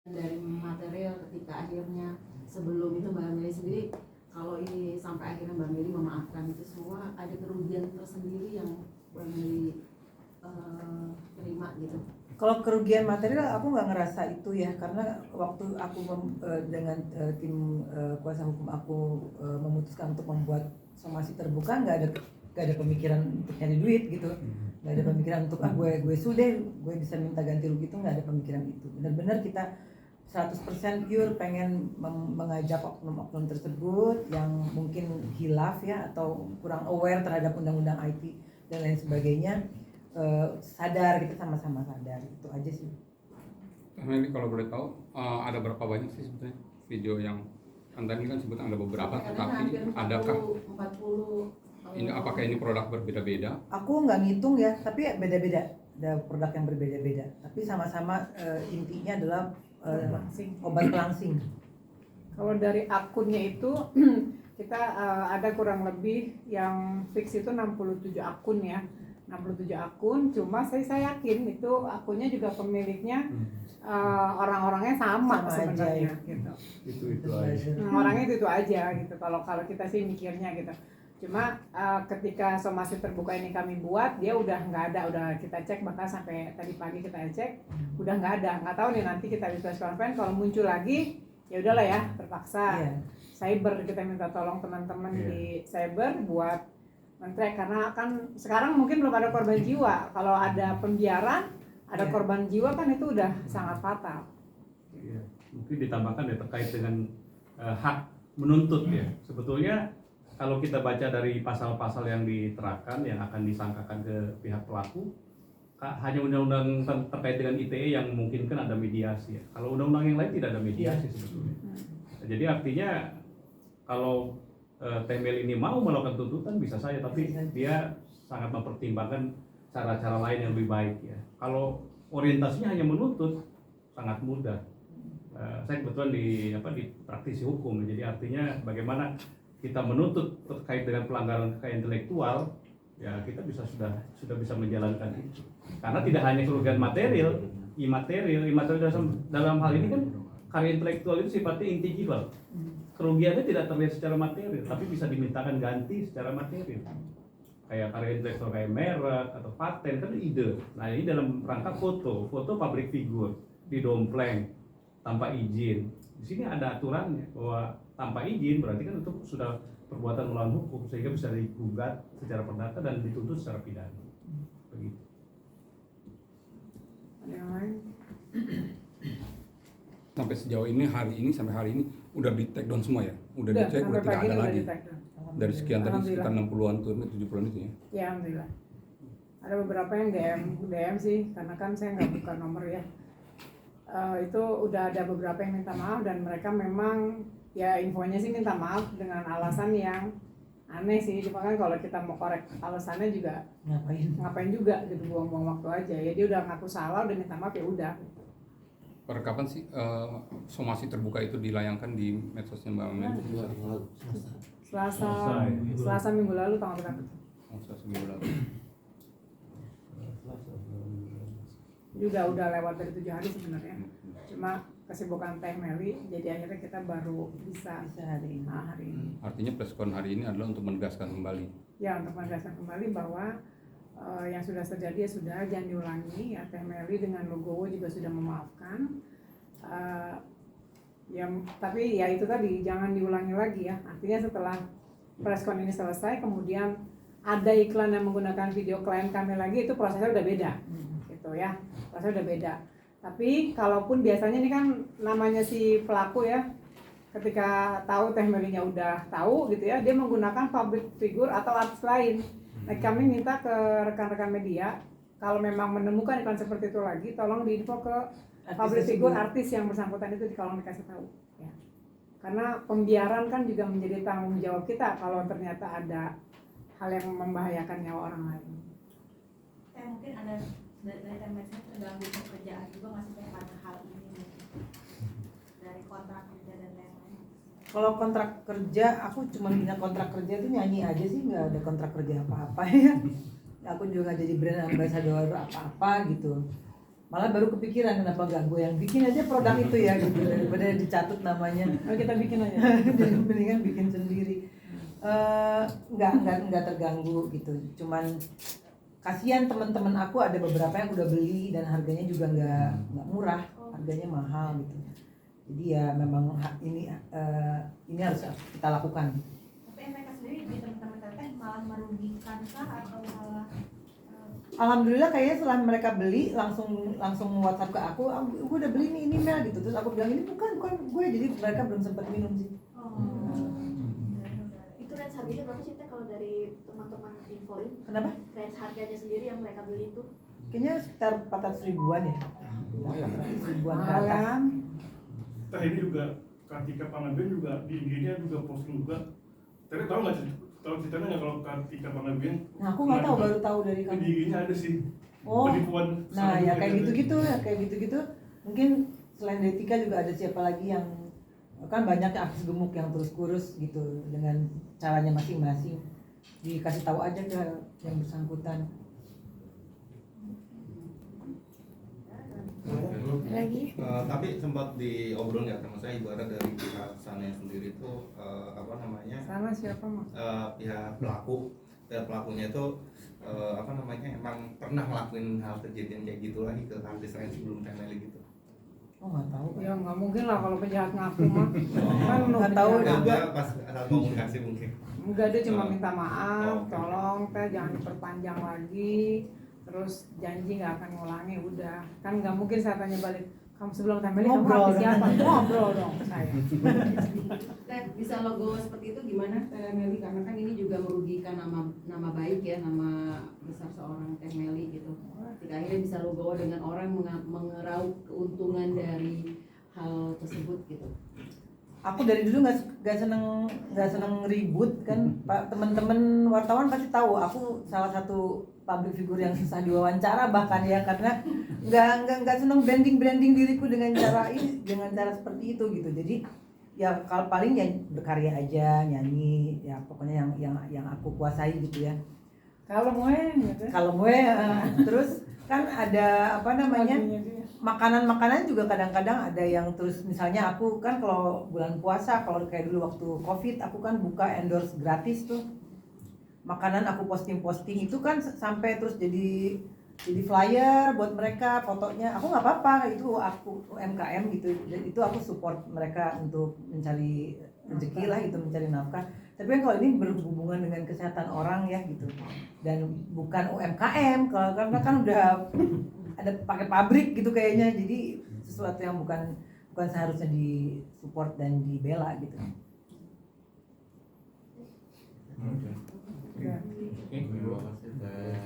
dari material ketika akhirnya sebelum itu Mbak Meli sendiri, kalau ini sampai akhirnya Mbak Meli memaafkan itu semua, ada kerugian tersendiri yang Mbak Meli terima gitu? Kalau kerugian material aku nggak ngerasa itu ya, karena waktu aku dengan tim kuasa hukum aku memutuskan untuk membuat somasi terbuka, nggak ada pemikiran untuk nyari duit gitu, nggak ada pemikiran untuk gue sudah gue bisa minta ganti rugi, itu nggak ada pemikiran itu. Benar-benar kita 100% pure pengen mengajak oknum-oknum tersebut yang mungkin hilaf ya atau kurang aware terhadap undang-undang IT dan lain sebagainya, sadar, kita sama-sama sadar, itu aja sih. Ini kalau boleh tahu ada berapa banyak sih sebetulnya video yang kan tadi kan sebut ada beberapa, tapi adakah 40 ini apakah ini produk berbeda-beda? Aku nggak ngitung ya, tapi beda-beda, ada produk yang berbeda-beda, tapi sama-sama intinya adalah obat pelangsing. Kalau dari akunnya itu kita ada kurang lebih yang fix itu 67 akun ya. 67 akun, cuma saya yakin itu akunnya juga pemiliknya orang-orangnya sama sebenarnya gitu. Itu aja. Orangnya itu aja gitu. Kalau kita sih mikirnya gitu. Cuma ketika somasi terbuka ini kami buat, dia udah nggak ada, udah kita cek, bahkan sampai tadi pagi kita cek udah nggak ada. Nggak tahu nih nanti kita di press conference kalau muncul lagi ya udahlah ya, terpaksa. Cyber, kita minta tolong teman-teman di cyber buat men-track, karena kan sekarang mungkin belum ada korban jiwa. Kalau ada pembiaran, ada korban jiwa kan itu udah sangat fatal. Iya. Mungkin ditambahkan ya terkait dengan hak menuntut ya. Sebetulnya kalau kita baca dari pasal-pasal yang diterapkan yang akan disangkakan ke pihak pelaku, hanya undang-undang terkait dengan ITE yang memungkinkan ada mediasi ya. Kalau undang-undang yang lain tidak ada mediasi sebetulnya. Jadi artinya kalau Temel ini mau melakukan tuntutan bisa saja, tapi dia sangat mempertimbangkan cara-cara lain yang lebih baik ya. Kalau orientasinya hanya menuntut, sangat mudah. Saya kebetulan di praktisi hukum, jadi artinya bagaimana kita menuntut terkait dengan pelanggaran kekayaan intelektual, ya kita sudah bisa menjalankan itu. Karena tidak hanya kerugian material, imaterial dalam hal ini kan karya intelektual itu sifatnya intangible. Kerugiannya tidak terlihat secara material, tapi bisa dimintakan ganti secara material. Kayak karya intelektual kayak merek atau paten kan ide. Nah ini dalam rangka foto public figure didompleng tanpa izin. Di sini ada aturannya bahwa tanpa izin berarti kan itu sudah perbuatan melawan hukum, sehingga bisa digugat secara perdata dan dituntut secara pidana. Begitu. Ada yang lain? Sampai sejauh ini sampai hari ini udah di take down semua ya? Udah dicek, udah tidak ada lagi. Dari sekian tadi sekitar 60-an tuh 70-an itu ya? Ya alhamdulillah. Ada beberapa yang DM sih, karena kan saya nggak buka nomor ya. Itu udah ada beberapa yang minta maaf dan mereka memang ya infonya sih minta maaf dengan alasan yang aneh sih. Cuma kan kalau kita mau korek alasannya juga ngapain juga gitu, buang-buang waktu aja. Ya dia udah ngaku salah, udah minta maaf ya udah. Per kapan sih somasi terbuka itu dilayangkan di medsosnya Mbak Meli? Selasa minggu lalu tanggal berapa? Selasa minggu lalu. Udah lewat dari 7 hari sebenarnya. Cuma kesibukan Teh Meli, jadi akhirnya kita baru bisa hari ini. Artinya preskon hari ini adalah untuk menegaskan kembali. Ya, untuk menegaskan kembali bahwa yang sudah terjadi ya sudah, jangan diulangi ya. Teh Meli dengan Logowo juga sudah memaafkan. Tapi ya itu tadi, jangan diulangi lagi ya. Artinya setelah preskon ini selesai, kemudian ada iklan yang menggunakan video klien kami lagi, itu prosesnya udah beda. Gitu ya, prosesnya udah beda. Tapi kalaupun biasanya ini kan namanya si pelaku ya, ketika tahu Teh Melinya udah tahu gitu ya, dia menggunakan public figure atau artis lain. Nah, kami minta ke rekan-rekan media, kalau memang menemukan iklan seperti itu lagi, tolong diinfo ke public figure artis yang bersangkutan itu, tolong dikasih tahu. Ya. Karena pembiaran kan juga menjadi tanggung jawab kita kalau ternyata ada hal yang membahayakan nyawa orang lain. Mungkin ada dari temennya terganggu pekerjaan juga masih karena hal ini dari kontrak kerja dan lain-lain. Kalau kontrak kerja, aku cuma ingat kontrak kerja itu nyanyi aja sih, nggak ada kontrak kerja apa-apa ya. Aku juga nggak jadi brand ambassador apa-apa gitu. malah baru kepikiran kenapa gak gue yang bikin aja produk itu ya gitu, daripada dicatut namanya. Oh, kita bikin aja. Jadi mendingan bikin sendiri. Nggak terganggu gitu, cuman kasihan teman-teman aku ada beberapa yang udah beli dan harganya juga nggak murah, harganya mahal gitu. Jadi ya memang ini harus kita lakukan. Tapi mereka sendiri di teman-teman teteh malah merugikan kah atau malah Alhamdulillah kayaknya setelah mereka beli langsung WhatsApp ke aku, gue udah beli nih ini Mel gitu, terus aku bilang ini bukan gue, jadi mereka belum sempat minum sih. Itu range harganya berapa sih Teh kalau dari teman-teman infoin? Kenapa? Range harganya sendiri yang mereka beli itu? Kayaknya sekitar 400 ribuan ya. 400 ribuan ke atas. Malam. Teh ini juga Kartika Panggabean juga di IG-nya juga posting juga. Tadi tahu nggak ceritanya nggak kalau Kartika Panggabean? Nah aku nggak tahu, baru tahu dari Di kamu. IG-nya ada sih. Oh, Penipuan. nah sama ya juga kayak gitu-gitu. Mungkin selain Detika juga ada siapa lagi yang kan banyak artis gemuk yang terus kurus gitu dengan caranya masing-masing. Dikasih tahu aja ke yang bersangkutan. Lagi? Tapi sempat diobrol nggak sama saya ibarat dari pihak sana sendiri itu Sama siapa mas? pihak pelakunya itu emang pernah ngelakuin hal kejadian kayak gitu lagi ke artis lain sebelum Temeli gitu. Oh nggak tahu. Ya nggak mungkin lah kalau penjahat ngaku mah. Kan Nggak tahu penjahat. juga. Dia pas saat komunikasi mungkin. Enggak, dia cuma minta maaf, Oke. tolong Teh jangan diperpanjang lagi, terus janji nggak akan ngulangi, udah. Kan nggak mungkin saya tanya balik, kamu sebelum Temeli kamu Ngobrol artis dong. siapa? Ngobrol dong saya. Teh, bisa logo seperti itu gimana Teh Meli? Karena kan ini juga merugikan nama baik ya, nama besar seorang Teh Meli gitu. Ketika akhirnya bisa logo dengan orang mengeraup keuntungan dari hal tersebut gitu. Aku dari dulu nggak seneng ribut kan, Pak. Teman-teman wartawan pasti tahu aku salah satu public figure yang susah diwawancara bahkan ya, karena nggak seneng branding diriku dengan cara seperti itu gitu. Jadi ya kalau paling ya berkarya aja, nyanyi ya, pokoknya yang aku kuasai gitu ya. Kalau gue gitu. Kalau gue terus kan ada makanan juga kadang-kadang ada yang terus, misalnya aku kan kalau bulan puasa, kalau kayak dulu waktu Covid aku kan buka endorse gratis tuh makanan, aku posting itu kan sampai terus jadi flyer buat mereka, fotonya aku nggak apa-apa, itu aku UMKM gitu, dan itu aku support mereka untuk mencari rezeki lah, itu mencari nafkah. Tapi kan kalau ini berhubungan dengan kesehatan orang ya gitu, dan bukan UMKM karena kan udah ada pakai pabrik gitu kayaknya, jadi sesuatu yang bukan seharusnya disupport dan dibela gitu. Oke. Terima kasih.